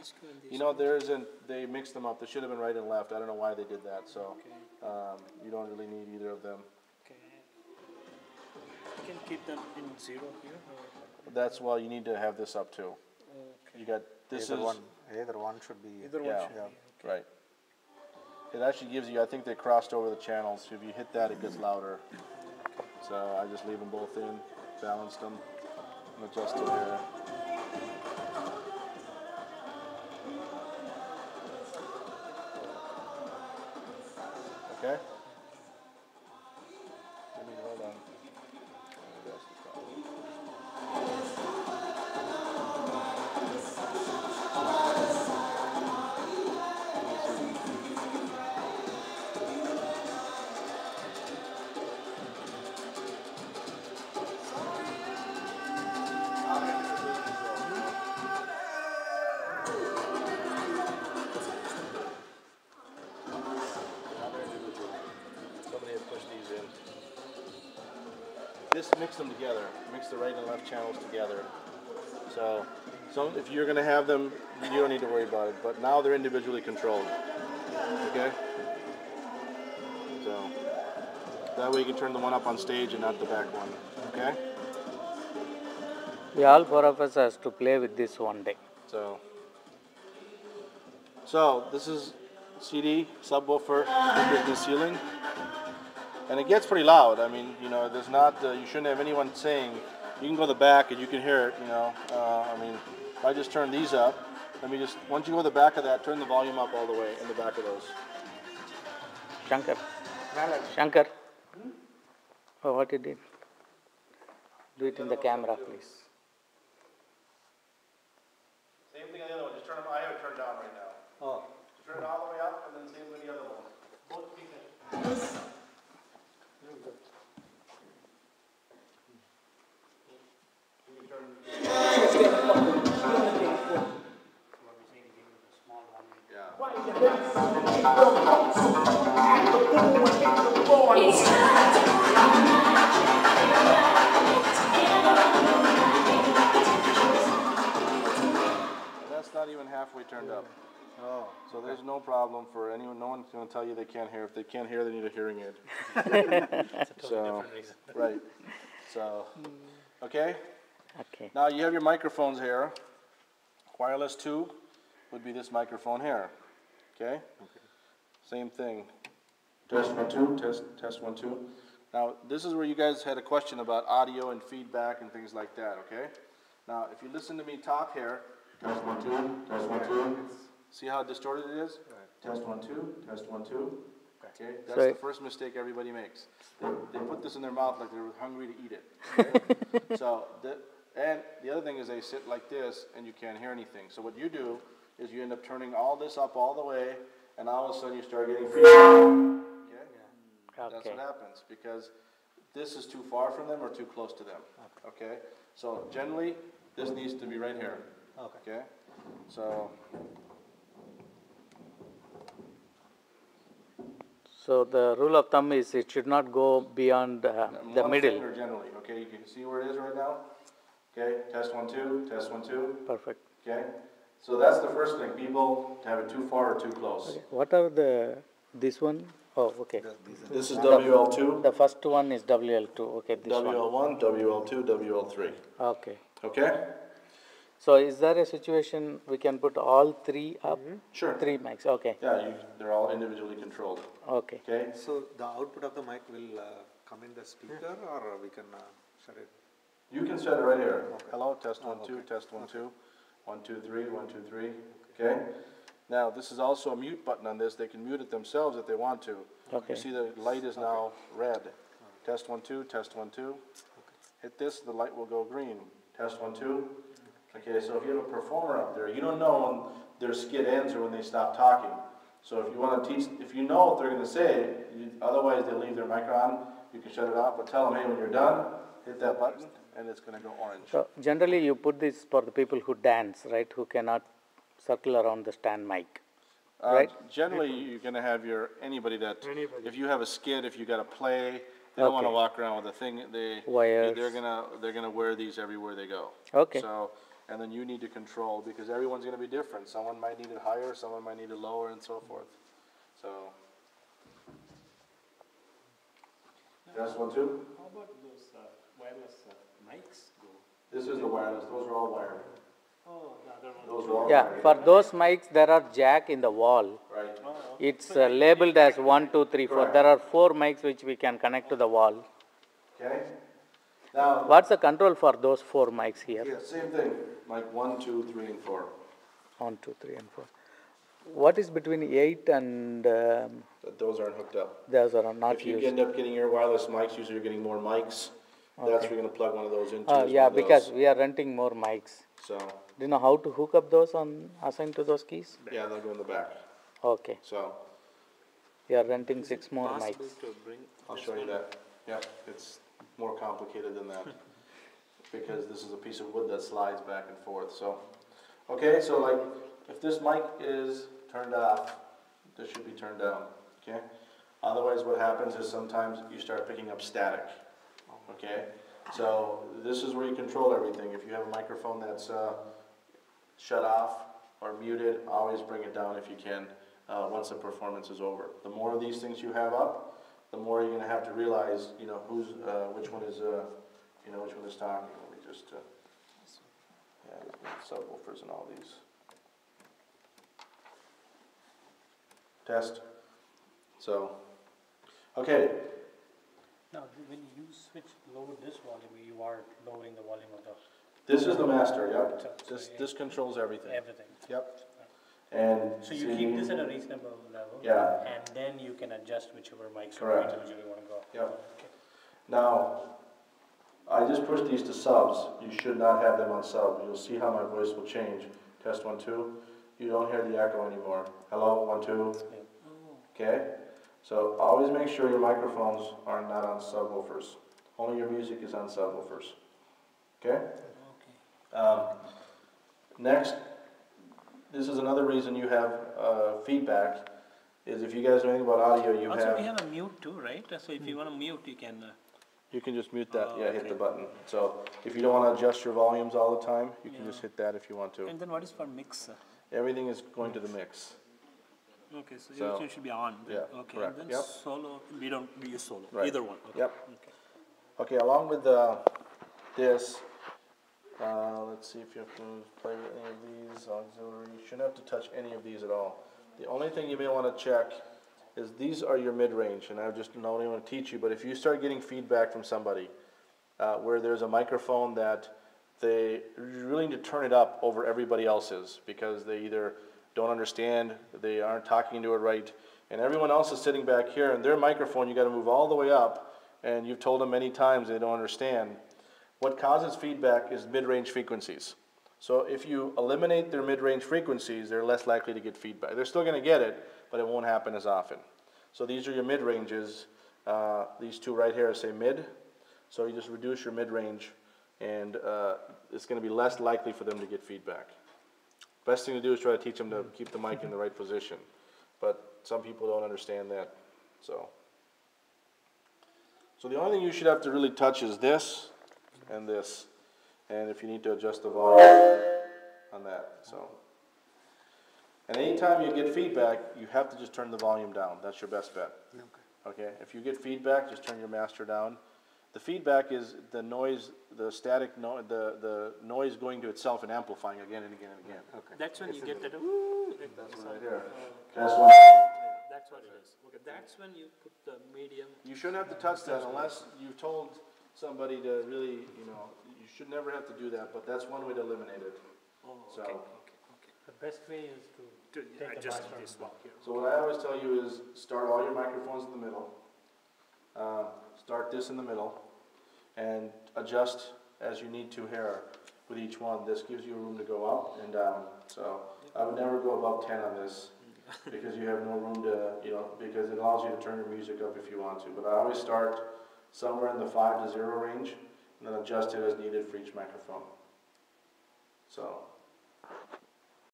ask you in this? You know, there isn't, they mixed them up. They should have been right and left. I don't know why they did that, so you don't really need either of them. Okay. You can keep them in 0 here? Or? That's why you need to have this up too. Okay. You got, this either is... either one should be... Either one should be, okay. Right. It actually gives you, I think they crossed over the channels. If you hit that, it gets louder. So I just leave them both in, balanced them, and adjusted there. Okay? Hold on. Just mix them together, mix the right and left channels together. So if you're going to have them, you don't need to worry about it, but now they're individually controlled. Okay? So that way you can turn the one up on stage and not the back one. Okay? We all four of us has to play with this one day. So this is CD, subwoofer, speakers in the ceiling. And it gets pretty loud. I mean, you know, there's not, you shouldn't have anyone saying, you can go to the back and you can hear it, you know. I mean, if I just turn these up, let me just, once you go to the back of that, turn the volume up all the way in the back of those. Shankar. Shankar. Oh, what you did? Do it in the camera, please. Same thing on the other one, just turn them, I have it turned down right now. Oh. Turn it all the way up and then same with the other one. Both speakers. That's not even halfway turned up. Oh. So there's no problem for anyone. No one's going to tell you they can't hear. If they can't hear, they need a hearing aid. So, right. So, okay? Okay. Now you have your microphones here. Wireless 2 would be this microphone here. Okay? Same thing. Test 1, 2, test 1, 2. Now this is where you guys had a question about audio and feedback and things like that, okay? Now if you listen to me talk here, test 1, 2, test 1, 2. See how distorted it is? Test 1, 2, test 1, 2. Okay? That's the first mistake everybody makes. They put this in their mouth like they're hungry to eat it. Okay? And the other thing is they sit like this and you can't hear anything. So what you do is you end up turning all this up all the way and all of a sudden you start getting feedback. Okay? That's what happens because this is too far from them or too close to them. Okay? So generally this needs to be right here. Okay? So the rule of thumb is it should not go beyond the one middle. finger generally. Okay, you can see where it is right now. Okay, test 1, 2, test 1, 2. Perfect. Okay, so that's the first thing. People have it too far or too close. Okay. What are this one? Oh, okay. This is WL2. The first one is WL2. Okay, this WL1, one. WL2, WL3. Okay. Okay? So is there a situation we can put all three up? Sure. 3 mics, okay. Yeah, they're all individually controlled. Okay. Okay? So the output of the mic will come in the speaker or we can shut it? You can set it right here. Okay. Hello, test 1, 2, test 1, 2. 1, 2, 3, 1, 2, 3. Okay? Now, this is also a mute button on this. They can mute it themselves if they want to. Okay. You see the light is now red. Test 1, 2, test 1, 2. Hit this, the light will go green. Test 1, 2. Okay, so if you have a performer up there, you don't know when their skit ends or when they stop talking. So if you want to teach, if you know what they're going to say, otherwise they leave their mic on, you can shut it off, but tell them, hey, when you're done, hit that button, and it's going to go orange. So generally you put this for the people who dance, right, who cannot circle around the stand mic, right? Generally, you're going to have anybody that, if you have a skit, if you got a play, they don't want to walk around with a thing. Wires. They're gonna wear these everywhere they go. Okay. So and then you need to control, because everyone's gonna be different. Someone might need it higher, someone might need it lower, and so forth. So. Test 1, 2. How about those wireless mics go? This is the wireless, those are all wired. Oh, the other one. Those are all Yeah, wired. for those mics, there are jack in the wall. Right. It's labeled as 1, 2, 3, 4. Correct. There are 4 mics which we can connect to the wall. Okay? Now, What's the control for those 4 mics here? yeah, same thing. Mic 1, 2, 3, and 4. 1, 2, 3, and 4. What is between 8 and Those aren't hooked up. those are not If you used? end up getting your wireless mics, usually you're getting more mics. That's where you're gonna plug one of those into. is Yeah, one of because those. we are renting more mics. So, Do you know how to hook up those on assigned to those keys? yeah, they'll go in the back. Okay, So, we are renting 6 more Possible mics. to bring I'll this show you one? that. Yeah, it's more complicated than that. Because this is a piece of wood that slides back and forth, so. Okay, so like, if this mic is turned off, this should be turned down, okay? Otherwise, what happens is sometimes you start picking up static, okay? So, this is where you control everything. If you have a microphone that's shut off or muted, always bring it down if you can, once the performance is over. The more of these things you have up, the more you're gonna have to realize, you know, who's, which one is, which one is talking. Let me just, subwoofers and all these. Test. So, okay, Now, when you switch lower this volume, you are lowering the volume of this is the master, yep. So This controls everything. everything. Yep. And So you keep this at a reasonable level. Yeah. And then you can adjust whichever mics or Correct. ranges you want to go. Yep. Now, I just pushed these to subs. You should not have them on sub. You'll see how my voice will change. Test 1, 2. You don't hear the echo anymore. Hello, 1, 2. Okay? So always make sure your microphones are not on subwoofers. Only your music is on subwoofers. Okay? Next, this is another reason you have feedback, is if you guys know anything about audio, you Also, we have... have a mute too, right? So if you want to mute, you can. You can just mute that, Oh, yeah, hit okay. the button. So if you don't want to adjust your volumes all the time, you can just hit that if you want to. And then what is for mix? Everything is going to the mix. Okay, so, So, everything should be on. yeah, Okay, correct, and then yep. solo, we use solo. Right. Either one. Okay. Yep. Okay. Okay, along with this, let's see if you have to play with any of these, auxiliary, you shouldn't have to touch any of these at all. The only thing you may want to check is these are your mid-range, and I just don't only want to teach you, but if you start getting feedback from somebody where there's a microphone that they really need to turn it up over everybody else's because they either don't understand, they aren't talking into it right, and everyone else is sitting back here, and their microphone you got to move all the way up, and you've told them many times they don't understand. What causes feedback is mid-range frequencies. So if you eliminate their mid-range frequencies, they're less likely to get feedback. They're still going to get it, but it won't happen as often. So these are your mid-ranges. These two right here say mid. So you just reduce your mid-range, and it's going to be less likely for them to get feedback. Best thing to do is try to teach them to keep the mic in the right position. But some people don't understand that. So the only thing you should have to really touch is this and this. And if you need to adjust the volume on that. So, and anytime you get feedback, you have to just turn the volume down. That's your best bet. Okay? If you get feedback, just turn your master down. The feedback is the noise, the static, the noise going to itself and amplifying again and again and again. Okay. That's when you get that. Ooh, That's right there. here. That's one. That's what it is. Okay, that's when you put the medium. You shouldn't have to touch that unless you've told somebody to really, you should never have to do that, but that's one way to eliminate it. Oh, So- okay, okay. The best way is to take the Adjust mic this from one here. So what I always tell you is start all your microphones in the middle. Start this in the middle and adjust as you need to here with each one. This gives you room to go up and down. So I would never go above 10 on this because you have no room to, because it allows you to turn your music up if you want to. But I always start somewhere in the 5 to 0 range and then adjust it as needed for each microphone. So